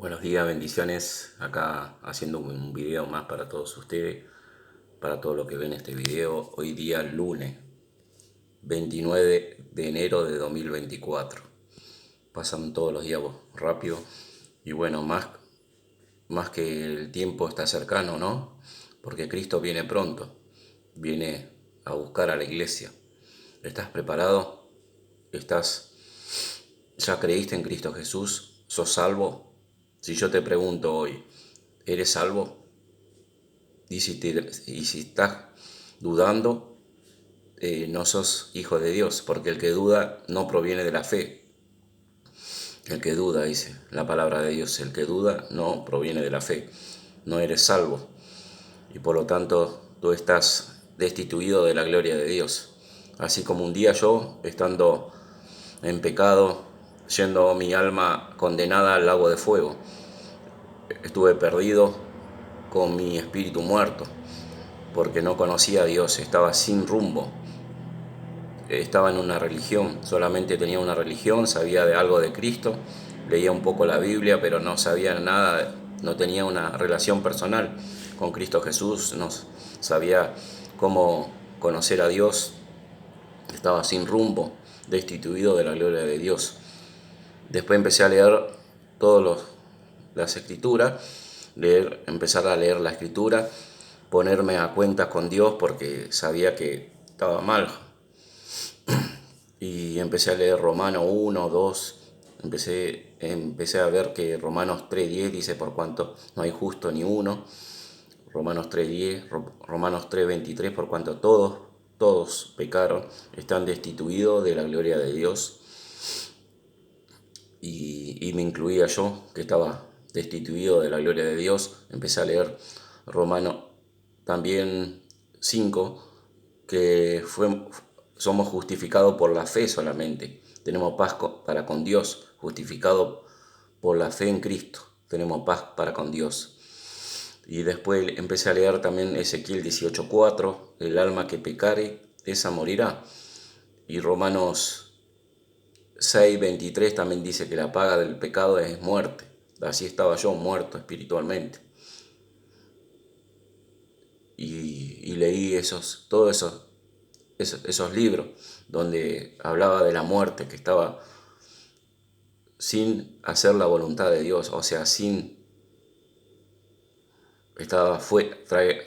Buenos días, bendiciones. Acá haciendo un video más para todos ustedes, para todo lo que ven este video. Hoy día lunes 29 de enero de 2024. Pasan todos los días rápido y bueno, más que el tiempo está cercano, ¿no? Porque Cristo viene pronto, viene a buscar a la iglesia. ¿Estás preparado? ¿Estás ¿Ya creíste en Cristo Jesús? ¿Sos salvo? Si yo te pregunto hoy, ¿eres salvo? Y si estás dudando, no sos hijo de Dios, porque el que duda no proviene de la fe. El que duda, dice la palabra de Dios, el que duda no proviene de la fe. No eres salvo y por lo tanto tú estás destituido de la gloria de Dios. Así como un día yo, estando en pecado, yendo mi alma condenada al lago de fuego, estuve perdido con mi espíritu muerto, porque no conocía a Dios, estaba sin rumbo, estaba en una religión, solamente tenía una religión, sabía de algo de Cristo, leía un poco la Biblia, pero no sabía nada, no tenía una relación personal con Cristo Jesús, no sabía cómo conocer a Dios, estaba sin rumbo, destituido de la gloria de Dios. Después empecé a leer todas las escrituras, empezar a leer la escritura, ponerme a cuentas con Dios porque sabía que estaba mal. Y empecé a leer Romanos 1, 2, empecé a ver que Romanos 3:10 dice por cuanto no hay justo ni uno. Romanos 3:10, Romanos 3:23, por cuanto todos pecaron, están destituidos de la gloria de Dios. Y me incluía yo, que estaba destituido de la gloria de Dios. Empecé a leer Romanos también 5, que somos justificados por la fe solamente. Tenemos paz para con Dios, justificado por la fe en Cristo. Tenemos paz para con Dios. Y después empecé a leer también Ezequiel 18:4, el alma que pecare, esa morirá. Y Romanos 6:23 también dice que la paga del pecado es muerte. Así estaba yo, muerto espiritualmente. Y leí todos esos libros donde hablaba de la muerte, que estaba sin hacer la voluntad de Dios, o sea, fue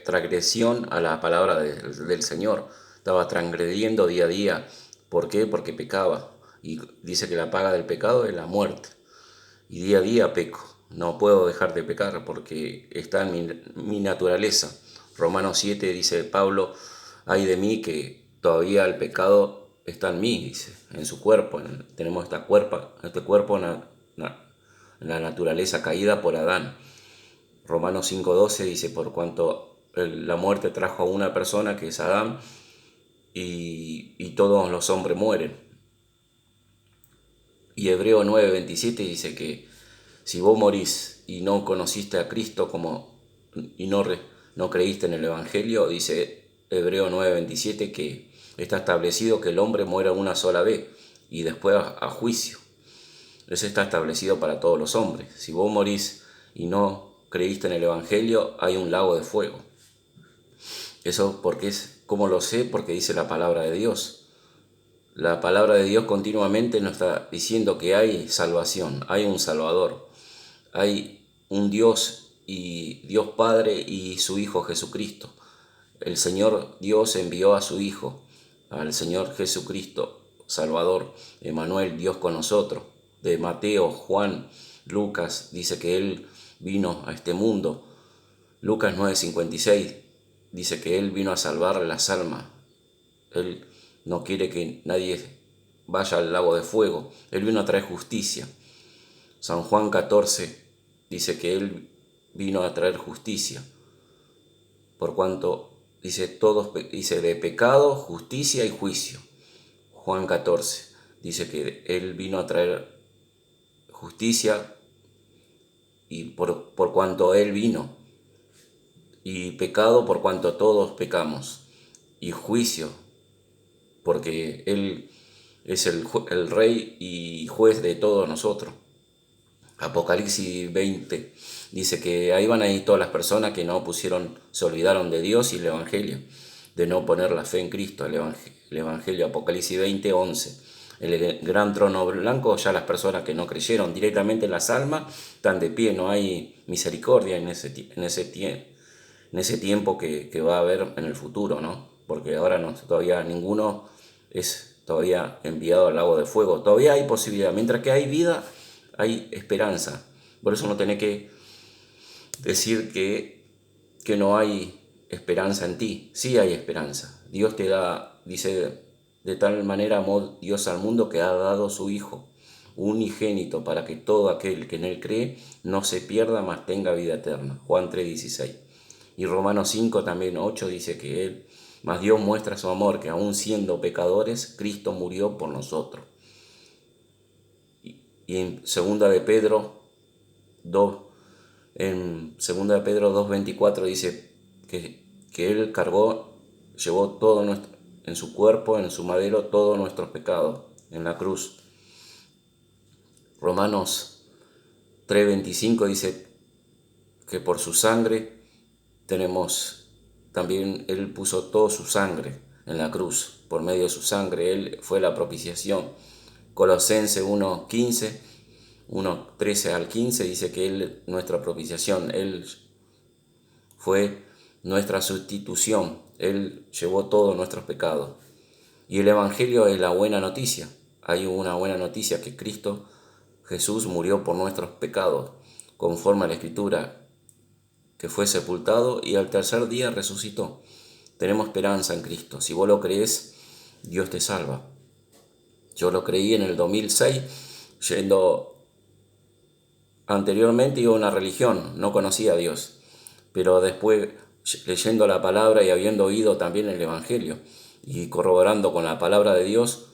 transgresión a la palabra del Señor. Estaba transgrediendo día a día. ¿Por qué? Porque pecaba. Y dice que la paga del pecado es la muerte. Y día a día peco. No puedo dejar de pecar porque está en mi naturaleza. Romanos 7 dice Pablo, ay de mí que todavía el pecado está en mí, dice, en su cuerpo. Tenemos este cuerpo en la naturaleza caída por Adán. Romanos 5:12 dice, por cuanto la muerte trajo a una persona que es Adán, y todos los hombres mueren. Y Hebreo 9:27 dice que si vos morís y no conociste a Cristo y no creíste en el Evangelio, dice Hebreo 9:27 que está establecido que el hombre muera una sola vez y después a juicio. Eso está establecido para todos los hombres. Si vos morís y no creíste en el Evangelio, hay un lago de fuego. Eso ¿cómo lo sé? Porque dice la palabra de Dios. La palabra de Dios continuamente nos está diciendo que hay salvación, hay un Salvador, hay un Dios y Dios Padre y su Hijo Jesucristo. El Señor Dios envió a su Hijo, al Señor Jesucristo, Salvador, Emmanuel, Dios con nosotros. De Mateo, Juan, Lucas, dice que Él vino a este mundo. Lucas 9:56 dice que Él vino a salvar las almas. Él no quiere que nadie vaya al lago de fuego. Él vino a traer justicia. San Juan 14 dice que Él vino a traer justicia. Por cuanto dice de pecado, justicia y juicio. Juan 14 dice que Él vino a traer justicia y por cuanto Él vino. Y pecado por cuanto todos pecamos. Y juicio porque Él es el rey y juez de todos nosotros. Apocalipsis 20 dice que ahí van a ir todas las personas que no se olvidaron de Dios y el Evangelio, de no poner la fe en Cristo, el Evangelio, Apocalipsis 20, 11. El gran trono blanco, ya las personas que no creyeron directamente en las almas están de pie, no hay misericordia en ese tiempo que va a haber en el futuro, ¿no? Porque ahora no, todavía ninguno es todavía enviado al lago de fuego. Todavía hay posibilidad. Mientras que hay vida, hay esperanza. Por eso no tenés que decir que no hay esperanza en ti. Sí hay esperanza. Dios te da, dice, de tal manera amó Dios al mundo que ha dado su Hijo unigénito para que todo aquel que en él cree no se pierda, mas tenga vida eterna. Juan 3:16. Y Romanos 5 también 8 dice que él, mas Dios muestra su amor, que aún siendo pecadores, Cristo murió por nosotros. Y en 2 de Pedro 2:24 dice que Él llevó todo en su cuerpo, en su madero, todos nuestros pecados, en la cruz. Romanos 3:25 dice que por su sangre también Él puso toda su sangre en la cruz. Por medio de su sangre Él fue la propiciación. Colosenses 1:13 al 15 dice que Él, nuestra propiciación, Él fue nuestra sustitución, Él llevó todos nuestros pecados. Y el Evangelio es la buena noticia. Hay una buena noticia que Cristo Jesús murió por nuestros pecados, conforme a la Escritura, que fue sepultado y al tercer día resucitó. Tenemos esperanza en Cristo. Si vos lo crees, Dios te salva. Yo lo creí en el 2006, anteriormente iba a una religión, no conocía a Dios, pero después leyendo la palabra y habiendo oído también el Evangelio y corroborando con la palabra de Dios,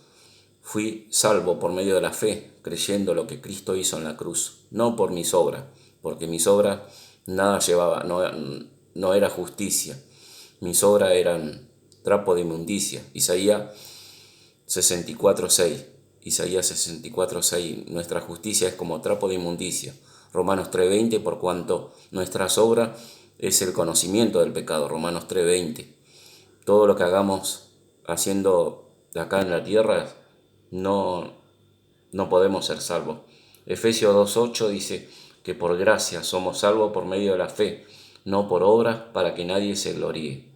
fui salvo por medio de la fe, creyendo lo que Cristo hizo en la cruz, no por mis obras, porque mis obras nada llevaba, no era justicia, mis obras eran trapo de inmundicia. Isaías 64:6, nuestra justicia es como trapo de inmundicia. Romanos 3:20, por cuanto nuestras obras es el conocimiento del pecado. Romanos 3:20. Todo lo que hagamos haciendo acá en la tierra no podemos ser salvos. Efesios 2:8 dice que por gracia somos salvos por medio de la fe, no por obras, para que nadie se gloríe.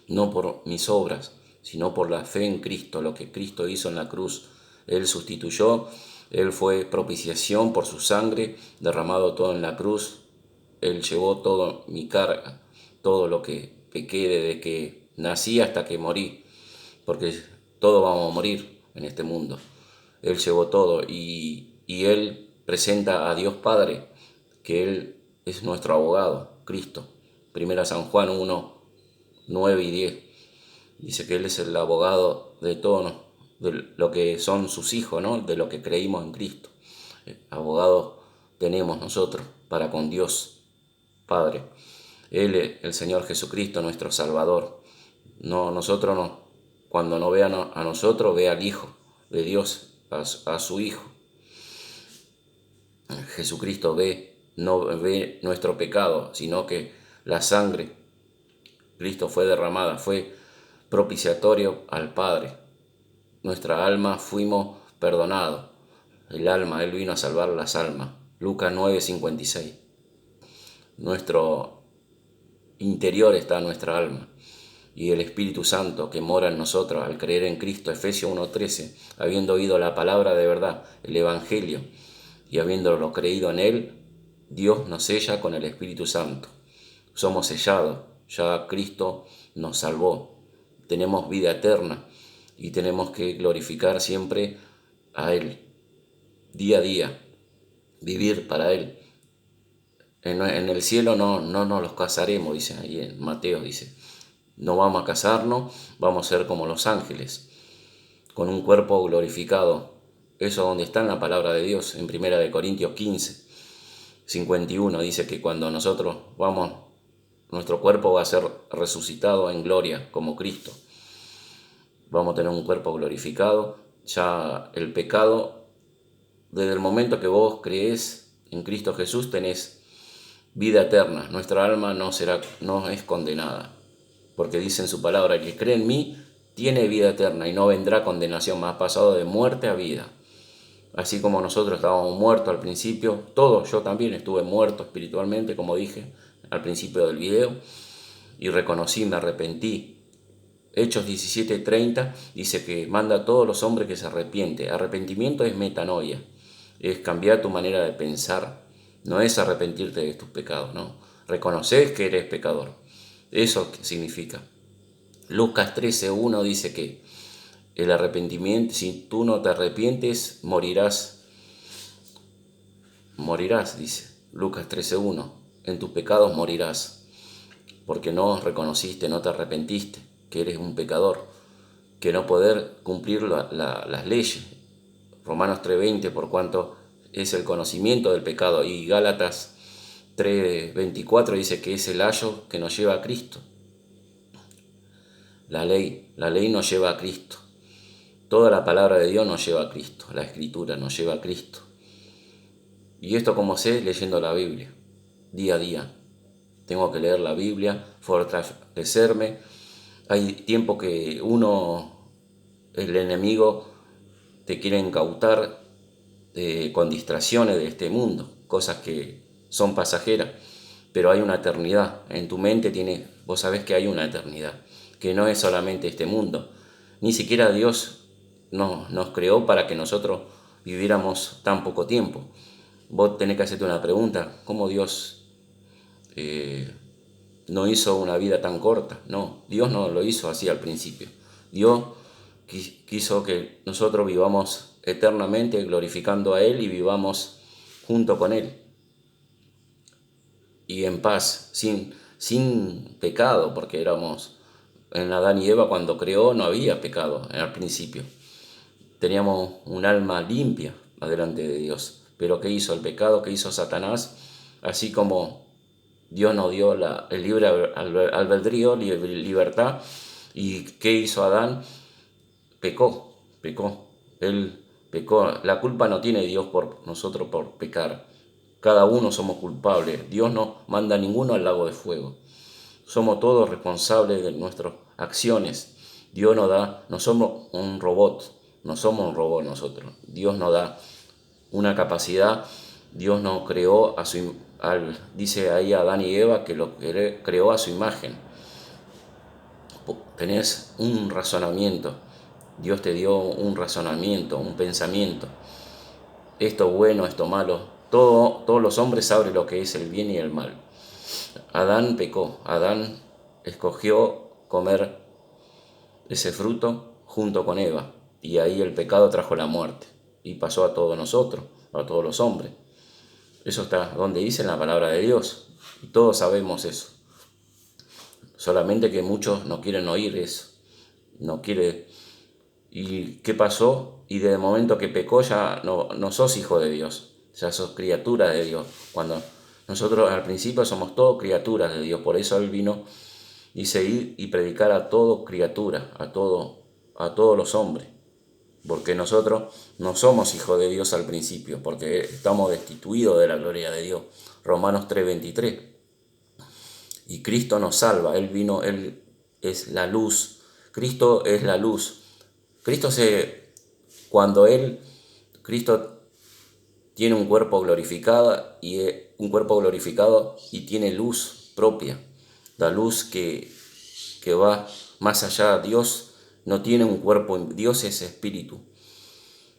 No por mis obras, sino por la fe en Cristo, lo que Cristo hizo en la cruz. Él sustituyó, Él fue propiciación por su sangre, derramado todo en la cruz. Él llevó toda mi carga, todo lo que pequé desde que nací hasta que morí, porque todos vamos a morir en este mundo. Él llevó todo y Él presenta a Dios Padre, que Él es nuestro abogado, Cristo. Primera San Juan 1:9 y 10. Dice que Él es el abogado de todo, de lo que son sus hijos, ¿no? De lo que creímos en Cristo. Abogados tenemos nosotros para con Dios Padre. Él es el Señor Jesucristo, nuestro Salvador. Nosotros no. Cuando no vean a nosotros, ve al Hijo de Dios, a su Hijo. Jesucristo no ve nuestro pecado, sino que la sangre, Cristo fue derramada, fue propiciatorio al Padre. Nuestra alma fuimos perdonados. El alma, Él vino a salvar las almas. Lucas 9:56. Nuestro interior está nuestra alma. Y el Espíritu Santo que mora en nosotros al creer en Cristo, Efesios 1:13, habiendo oído la palabra de verdad, el Evangelio, y habiéndolo creído en Él, Dios nos sella con el Espíritu Santo. Somos sellados, ya Cristo nos salvó. Tenemos vida eterna y tenemos que glorificar siempre a Él, día a día, vivir para Él. En el cielo no nos los casaremos, dice ahí en Mateo, dice. No vamos a casarnos, vamos a ser como los ángeles, con un cuerpo glorificado. Eso donde está en la palabra de Dios, en 1 Corintios 15:51, dice que cuando nosotros vamos, nuestro cuerpo va a ser resucitado en gloria, como Cristo. Vamos a tener un cuerpo glorificado, ya el pecado desde el momento que vos creés en Cristo Jesús, tenés vida eterna. Nuestra alma no es condenada, porque dice en su palabra: el que cree en mí tiene vida eterna y no vendrá condenación, más pasado de muerte a vida. Así como nosotros estábamos muertos al principio, todos, yo también estuve muerto espiritualmente, como dije al principio del video, y reconocí, me arrepentí. Hechos 17:30 dice que manda a todos los hombres que se arrepienten. Arrepentimiento es metanoia, es cambiar tu manera de pensar, no es arrepentirte de tus pecados, no. Reconoces que eres pecador, eso significa. Lucas 13:1 dice que el arrepentimiento, si tú no te arrepientes, morirás, dice Lucas 13:1, en tus pecados morirás, porque no reconociste, no te arrepentiste, que eres un pecador, que no poder cumplir las leyes. Romanos 3:20, por cuanto es el conocimiento del pecado, y Gálatas 3:24 dice que es el ayo que nos lleva a Cristo. La ley nos lleva a Cristo. Toda la palabra de Dios nos lleva a Cristo, la Escritura nos lleva a Cristo. Y esto como sé, leyendo la Biblia, día a día. Tengo que leer la Biblia, fortalecerme. Hay tiempo que el enemigo, te quiere incautar con distracciones de este mundo, cosas que son pasajeras, pero hay una eternidad. En tu mente vos sabés que hay una eternidad, que no es solamente este mundo. Ni siquiera Dios nos creó para que nosotros viviéramos tan poco tiempo. Vos tenés que hacerte una pregunta: ¿cómo Dios no hizo una vida tan corta? No, Dios no lo hizo así al principio. Dios quiso que nosotros vivamos eternamente glorificando a Él y vivamos junto con Él y en paz, sin pecado, porque éramos en Adán y Eva. Cuando creó no había pecado al principio, teníamos un alma limpia delante de Dios. Pero ¿qué hizo el pecado? ¿Qué hizo Satanás? Así como Dios nos dio el libre albedrío, libertad, ¿y qué hizo Adán? Pecó. Él pecó. La culpa no tiene Dios por nosotros por pecar. Cada uno somos culpables. Dios no manda a ninguno al lago de fuego. Somos todos responsables de nuestras acciones. Dios no somos un robot. No somos un robot nosotros. Dios nos da una capacidad. Dios nos creó dice ahí a Adán y Eva que lo creó a su imagen. Tenés un razonamiento. Dios te dio un razonamiento, un pensamiento. Esto bueno, esto malo. Todos los hombres saben lo que es el bien y el mal. Adán pecó. Adán escogió comer ese fruto junto con Eva. Y ahí el pecado trajo la muerte. Y pasó a todos nosotros, a todos los hombres. Eso está donde dice en la palabra de Dios. Y todos sabemos eso. Solamente que muchos no quieren oír eso. No quiere. ¿Y qué pasó? Y desde el momento que pecó ya no sos hijo de Dios, ya sos criatura de Dios. Cuando nosotros al principio somos todos criaturas de Dios, por eso Él vino, dice, ir y predicar a todo criatura, a todos los hombres, porque nosotros no somos hijos de Dios al principio, porque estamos destituidos de la gloria de Dios. Romanos 3:23. Y Cristo nos salva, Él vino, Él es la luz, Cristo es la luz. Cuando Cristo tiene un cuerpo glorificado y tiene luz propia, la luz que va más allá. Dios no tiene un cuerpo, Dios es espíritu.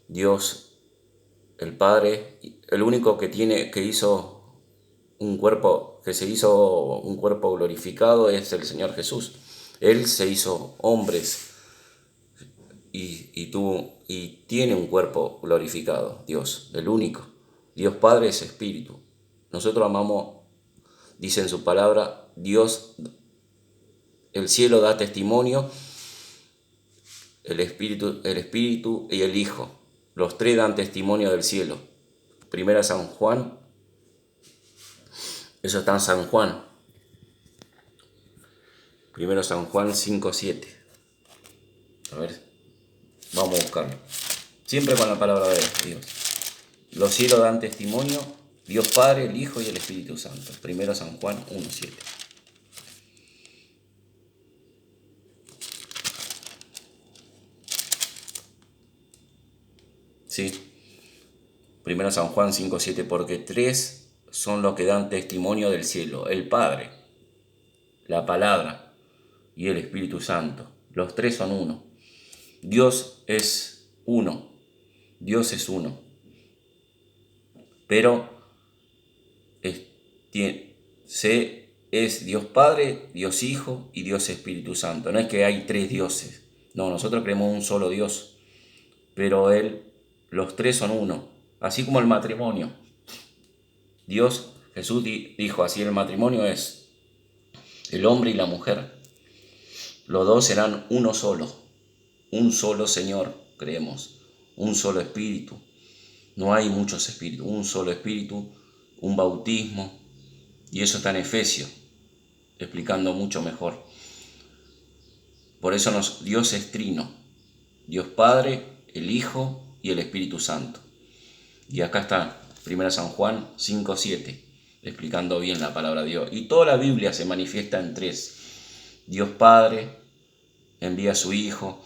Dios, el Padre, el único que hizo un cuerpo, que se hizo un cuerpo glorificado es el Señor Jesús. Él se hizo hombres y tiene un cuerpo glorificado, Dios, el único. Dios Padre es espíritu. Nosotros amamos, dice en su palabra, Dios, el cielo da testimonio, el espíritu y el Hijo. Los tres dan testimonio del cielo. Primera San Juan, eso está en San Juan. Primero San Juan 5:7. A ver, vamos a buscarlo. Siempre con la palabra de Dios. Los cielos dan testimonio, Dios Padre, el Hijo y el Espíritu Santo. 1 San Juan 1:7. Sí, 1 San Juan 5:7, porque tres son los que dan testimonio del cielo: el Padre, la Palabra y el Espíritu Santo. Los tres son uno. Dios es uno. Dios es uno. Pero es Dios Padre, Dios Hijo y Dios Espíritu Santo. No es que hay tres dioses. No, nosotros creemos un solo Dios. Pero los tres son uno. Así como el matrimonio. Jesús dijo así: el matrimonio es el hombre y la mujer. Los dos serán uno solo. Un solo Señor, creemos. Un solo Espíritu. No hay muchos espíritus. Un solo Espíritu, un bautismo. Y eso está en Efesios, explicando mucho mejor. Por eso Dios es trino. Dios Padre, el Hijo y el Espíritu Santo. Y acá está 1 San Juan 5:7, explicando bien la palabra de Dios. Y toda la Biblia se manifiesta en tres. Dios Padre envía a su Hijo,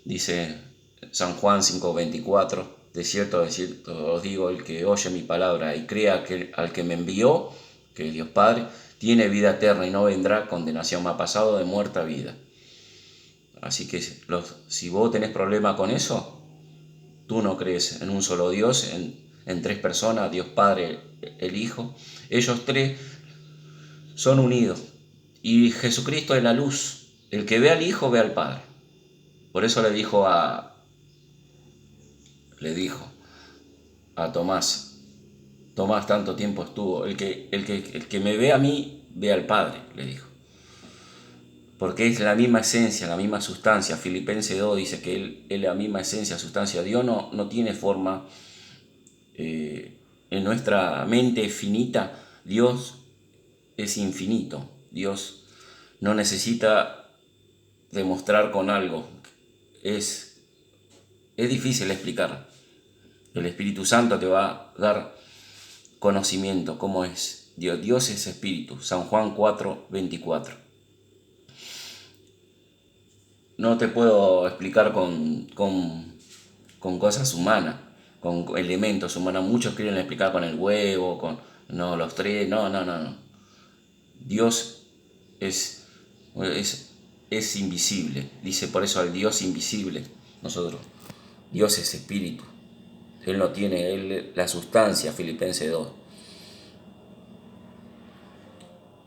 dice San Juan 5:24, de cierto os digo, el que oye mi palabra y crea al que me envió, que es Dios Padre, tiene vida eterna y no vendrá condenación, me ha pasado de muerte a vida. Así que si vos tenés problema con eso, tú no crees en un solo Dios, en tres personas, Dios Padre, el Hijo. Ellos tres son unidos. Y Jesucristo es la luz. El que ve al Hijo ve al Padre. Por eso le dijo a Tomás: Tomás, tanto tiempo estuvo. El que me ve a mí, ve al Padre, le dijo. Porque es la misma esencia, la misma sustancia. Filipenses 2 dice que él es la misma esencia, sustancia. Dios no tiene forma. En nuestra mente finita, Dios es infinito. Dios no necesita demostrar con algo. Es difícil explicar. El Espíritu Santo te va a dar conocimiento, cómo es Dios. Dios es Espíritu. San Juan 4:24. No te puedo explicar con cosas humanas, con elementos humanos. Muchos quieren explicar con el huevo, los tres. No. Dios es invisible. Dice por eso al Dios invisible. Dios es Espíritu. Él no tiene la sustancia, Filipenses 2.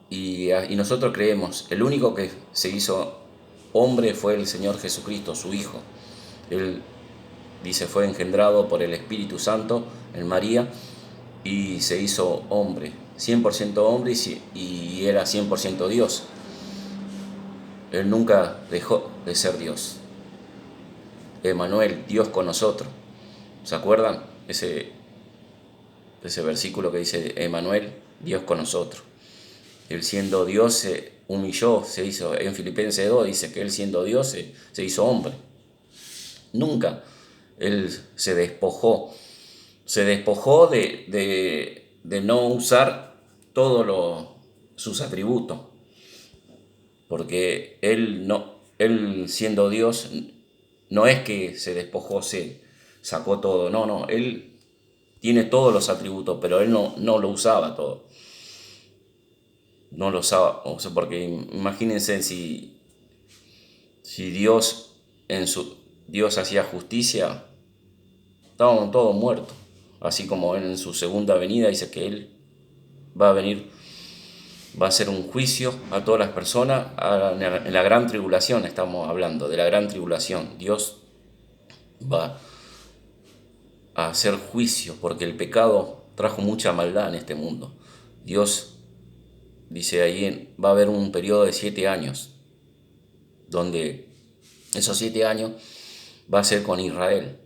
Y nosotros creemos, el único que se hizo hombre fue el Señor Jesucristo, su Hijo. Él, dice, fue engendrado por el Espíritu Santo en María y se hizo hombre, 100% hombre y era 100% Dios. Él nunca dejó de ser Dios. Emmanuel, Dios con nosotros. ¿Se acuerdan? Ese versículo que dice Emmanuel, Dios con nosotros. Él siendo Dios se humilló, se hizo. En Filipenses 2 dice que él siendo Dios se hizo hombre. Nunca él se despojó de no usar todos sus atributos, porque él siendo Dios no es que se despojó, se sacó todo, no, él tiene todos los atributos, pero él no lo usaba todo. No lo usaba, porque imagínense si Dios Dios hacía justicia, estábamos todos muertos. Así como en su segunda venida dice que él va a venir, va a hacer un juicio a todas las personas en la gran tribulación. Estamos hablando de la gran tribulación. Dios va a hacer juicio porque el pecado trajo mucha maldad en este mundo. Dios dice ahí, va a haber un periodo de 7 años, donde esos 7 años va a ser con Israel,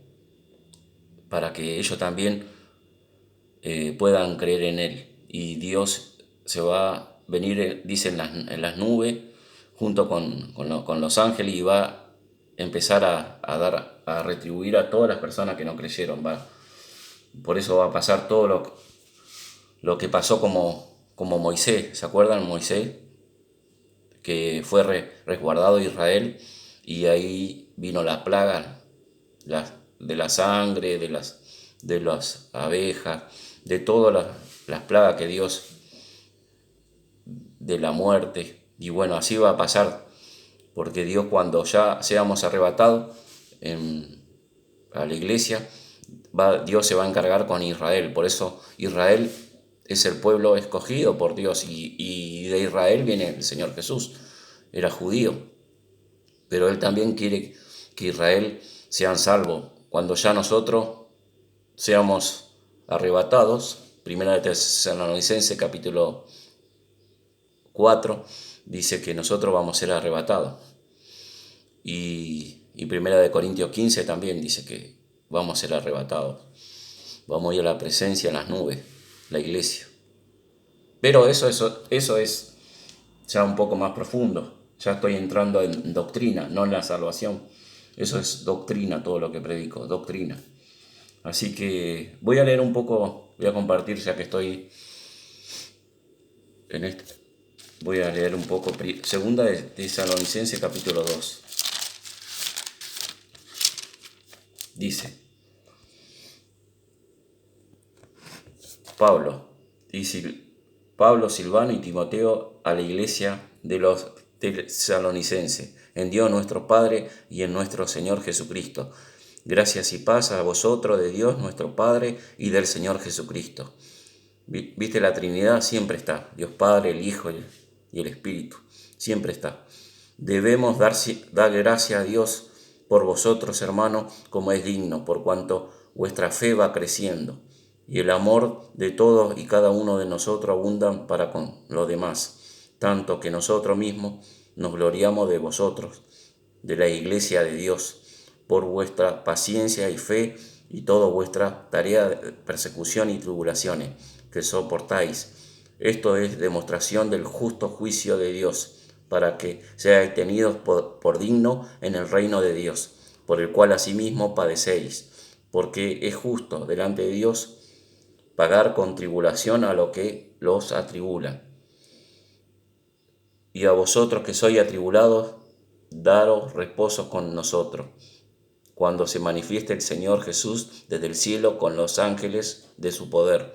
para que ellos también puedan creer en Él. Y Dios se va a venir, dice, en las nubes, junto con los ángeles, y va a empezar a retribuir a todas las personas que no creyeron. Por eso va a pasar todo lo que pasó como Moisés. ¿Se acuerdan? Moisés, que fue resguardado Israel y ahí vino la plaga de la sangre, de las abejas, de todas las plagas que Dios, de la muerte. Y bueno, así va a pasar, porque Dios, cuando ya seamos arrebatados a la iglesia, Dios se va a encargar con Israel. Por eso Israel es el pueblo escogido por Dios, y de Israel viene el Señor Jesús. Era judío, pero Él también quiere que Israel sean salvos. Cuando ya nosotros seamos arrebatados, Primera de Tesalonicenses capítulo 4 dice que nosotros vamos a ser arrebatados. Y Primera de Corintios 15 también dice que vamos a ser arrebatados. Vamos a ir a la presencia en las nubes, la iglesia. Pero eso es ya un poco más profundo. Ya estoy entrando en doctrina, no en la salvación. Eso es doctrina, todo lo que predico, doctrina. Así que voy a leer un poco, voy a compartir ya que estoy en este. Voy a leer un poco, segunda de Tesalonicenses capítulo 2. Dice, Pablo, Silvano y Timoteo, a la iglesia de los tesalonicenses, en Dios nuestro Padre y en nuestro Señor Jesucristo. Gracias y paz a vosotros de Dios nuestro Padre y del Señor Jesucristo. Viste, la Trinidad siempre está, Dios Padre, el Hijo y el Espíritu, siempre está. Debemos dar gracias a Dios por vosotros, hermanos, como es digno, por cuanto vuestra fe va creciendo, y el amor de todos y cada uno de nosotros abundan para con los demás, tanto que nosotros mismos nos gloriamos de vosotros, de la iglesia de Dios, por vuestra paciencia y fe y toda vuestra tarea de persecución y tribulaciones que soportáis. Esto es demostración del justo juicio de Dios, para que seáis tenidos por digno en el reino de Dios, por el cual asimismo padecéis, porque es justo delante de Dios pagar con tribulación a lo que los atribula. Y a vosotros que sois atribulados, daros reposo con nosotros, cuando se manifieste el Señor Jesús desde el cielo con los ángeles de su poder,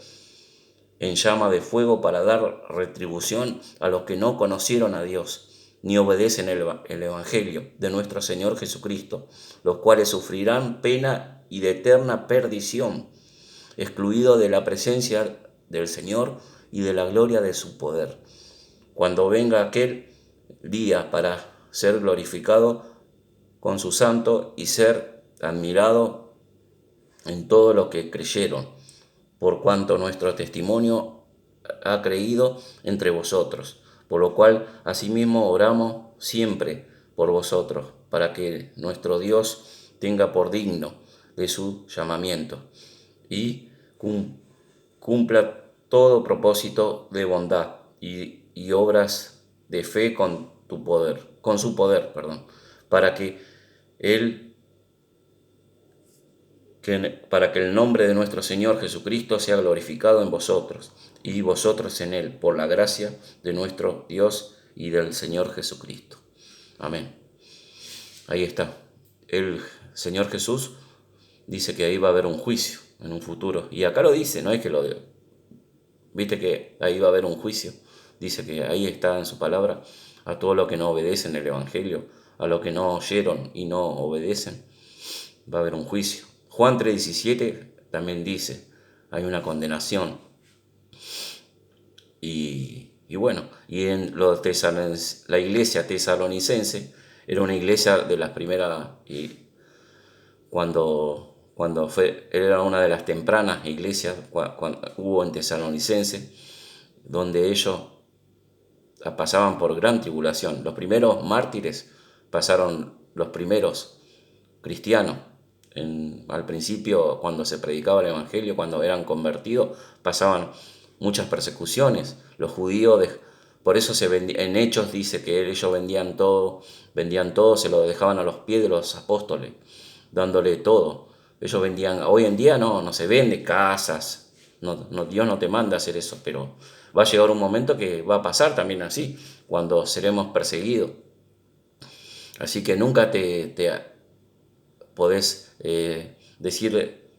en llama de fuego, para dar retribución a los que no conocieron a Dios, ni obedecen el Evangelio de nuestro Señor Jesucristo, los cuales sufrirán pena y de eterna perdición, excluido de la presencia del Señor y de la gloria de su poder, cuando venga aquel día para ser glorificado con su santo y ser admirado en todo lo que creyeron, por cuanto nuestro testimonio ha creído entre vosotros, por lo cual asimismo oramos siempre por vosotros, para que nuestro Dios tenga por digno de su llamamiento y cumpla todo propósito de bondad y obras de fe con su poder, para que para que el nombre de nuestro Señor Jesucristo sea glorificado en vosotros y vosotros en Él, por la gracia de nuestro Dios y del Señor Jesucristo. Amén. Ahí está. El Señor Jesús dice que ahí va a haber un juicio en un futuro. Y acá lo dice, no es que lo diga. Viste que ahí va a haber un juicio. Dice que ahí está en su palabra a todos los que no obedecen el Evangelio, a los que no oyeron y no obedecen. Va a haber un juicio. Juan 3:17 también dice, hay una condenación. Y bueno, y en la iglesia tesalonicense era una iglesia de las primeras, y era una de las tempranas iglesias cuando hubo en Tesalonicense, donde ellos pasaban por gran tribulación. Los primeros mártires pasaron, los primeros cristianos. Al principio, cuando se predicaba el Evangelio, cuando eran convertidos, pasaban muchas persecuciones. Los judíos, por eso en Hechos dice que ellos vendían todo, se lo dejaban a los pies de los apóstoles, dándole todo, Ellos vendían, hoy en día no se vende casas, Dios no te manda a hacer eso, pero va a llegar un momento que va a pasar también así, cuando seremos perseguidos. Así que nunca te podés decir,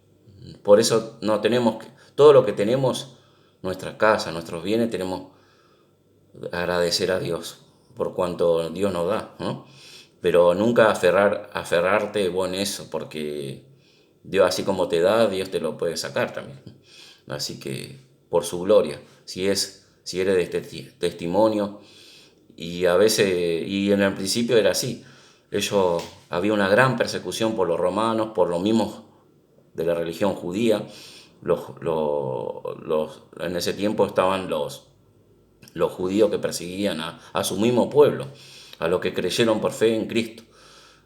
por eso no tenemos, todo lo que tenemos, nuestra casa, nuestros bienes, tenemos que agradecer a Dios por cuanto Dios nos da, ¿no? Pero nunca aferrarte vos en eso, porque Dios así como te da, Dios te lo puede sacar también. Así que por su gloria, si eres de este testimonio, y a veces, y en el principio era así, había una gran persecución por los romanos, por los mismos de la religión judía. En ese tiempo estaban los judíos que perseguían a su mismo pueblo, a los que creyeron por fe en Cristo,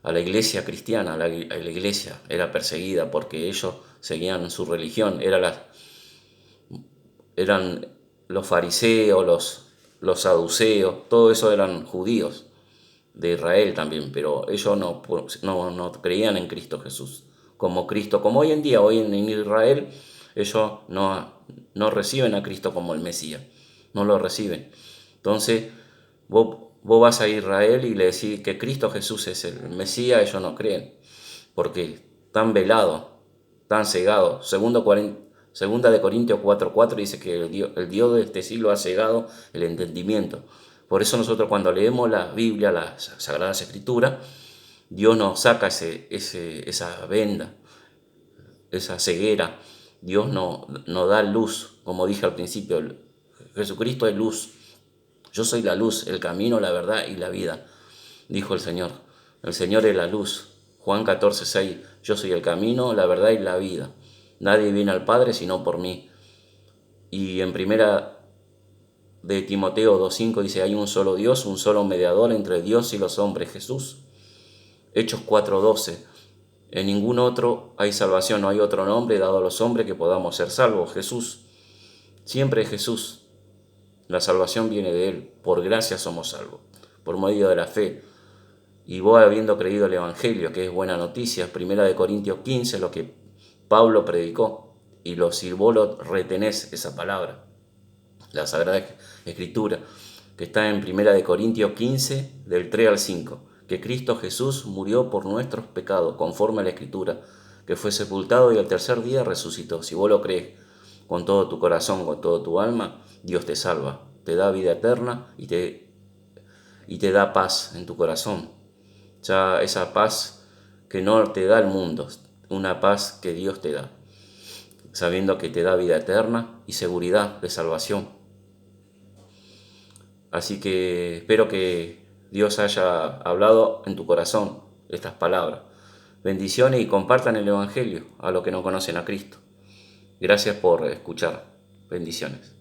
a la iglesia cristiana. A la iglesia era perseguida porque ellos seguían su religión, eran los fariseos, los saduceos, todo eso eran judíos de Israel también, pero ellos no creían en Cristo Jesús como Cristo, como hoy en día, hoy en Israel, ellos no reciben a Cristo como el Mesías, no lo reciben. Entonces, vos vas a Israel y le decís que Cristo Jesús es el Mesías, ellos no creen, porque están velados, están cegados. Segunda de Corintios 4:4 dice que el Dios de este siglo ha cegado el entendimiento. Por eso nosotros cuando leemos la Biblia, las Sagradas Escrituras, Dios nos saca esa venda, esa ceguera. Dios nos da luz, como dije al principio, Jesucristo es luz. Yo soy la luz, el camino, la verdad y la vida, dijo el Señor. El Señor es la luz. Juan 14:6, yo soy el camino, la verdad y la vida. Nadie viene al Padre sino por mí. Y en primera de Timoteo 2:5 dice, hay un solo Dios, un solo mediador entre Dios y los hombres, Jesús. Hechos 4:12, en ningún otro hay salvación, no hay otro nombre dado a los hombres que podamos ser salvos, Jesús. Siempre es Jesús. La salvación viene de Él, por gracia somos salvos, por medio de la fe. Y vos habiendo creído el Evangelio, que es buena noticia, primera de Corintios 15, lo que Pablo predicó, y si vos lo retenés esa palabra, la Sagrada Escritura, que está en primera de Corintios 15, del 3 al 5, que Cristo Jesús murió por nuestros pecados, conforme a la Escritura, que fue sepultado y al tercer día resucitó. Si vos lo crees con todo tu corazón, con todo tu alma, Dios te salva, te da vida eterna y te da paz en tu corazón. Ya esa paz que no te da el mundo, una paz que Dios te da, sabiendo que te da vida eterna y seguridad de salvación. Así que espero que Dios haya hablado en tu corazón estas palabras. Bendiciones y compartan el Evangelio a los que no conocen a Cristo. Gracias por escuchar. Bendiciones.